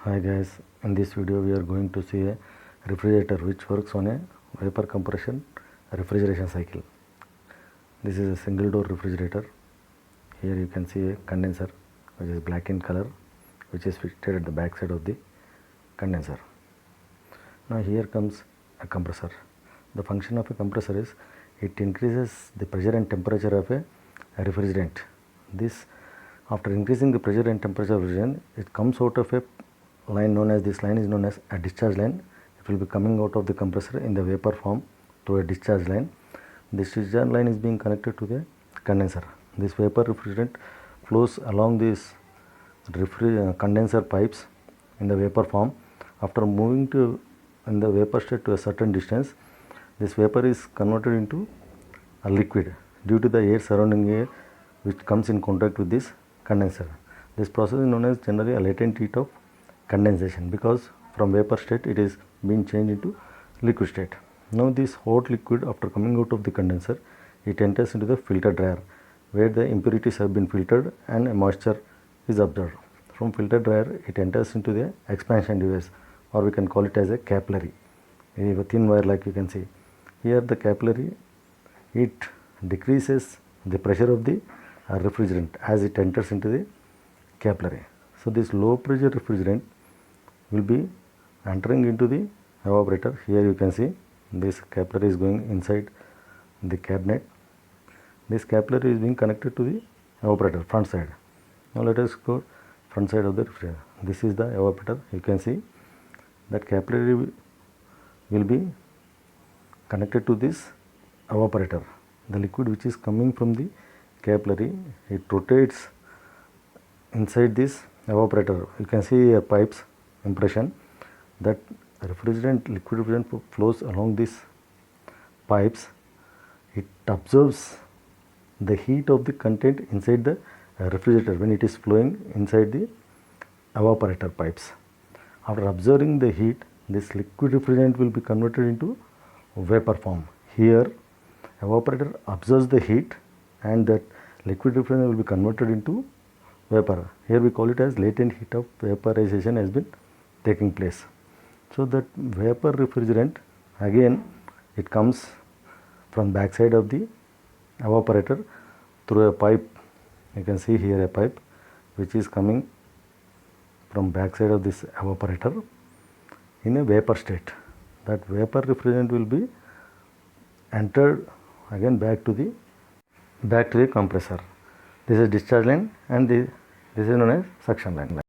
Hi guys, in this video we are going to see a refrigerator which works on a vapor compression refrigeration cycle. This is a single door refrigerator. Here you can see a condenser which is black in color, which is fitted at the back side of the condenser. Now here comes a compressor. The function of a compressor is it increases the pressure and temperature of a refrigerant. This, after increasing the pressure and temperature of refrigerant, it comes out of a line known as, this line is known as a discharge line. It will be coming out of the compressor in the vapor form to a discharge line. This discharge line is being connected to the condenser. This vapor refrigerant flows along these condenser pipes in the vapor form. After moving to in the vapor state to a certain distance, this vapor is converted into a liquid due to the air surrounding air which comes in contact with this condenser. This process is known as generally a latent heat of condensation, because from vapor state it is being changed into liquid state. Now this hot liquid, after coming out of the condenser, it enters into the filter dryer where the impurities have been filtered and a moisture is observed. From filter dryer it enters into the expansion device, or we can call it as a capillary, a thin wire like you can see. Here the capillary, it decreases the pressure of the refrigerant as it enters into the capillary. So this low pressure refrigerant will be entering into the evaporator. Here you can see this capillary is going inside the cabinet. This capillary is being connected to the evaporator front side. Now let us go front side of the refrigerator. This is the evaporator. You can see that capillary will be connected to this evaporator. The liquid which is coming from the capillary, it rotates inside this evaporator. You can see a pipes impression that refrigerant, liquid refrigerant flows along these pipes. It absorbs the heat of the content inside the refrigerator when it is flowing inside the evaporator pipes. After absorbing the heat, this liquid refrigerant will be converted into vapor form. Here evaporator absorbs the heat and that liquid refrigerant will be converted into vapor. Here we call it as latent heat of vaporization has been taking place. So that vapor refrigerant, again it comes from back side of the evaporator through a pipe. You can see here a pipe which is coming from back side of this evaporator in a vapor state. That vapor refrigerant will be entered again back to the compressor. This is discharge line and this is known as suction line.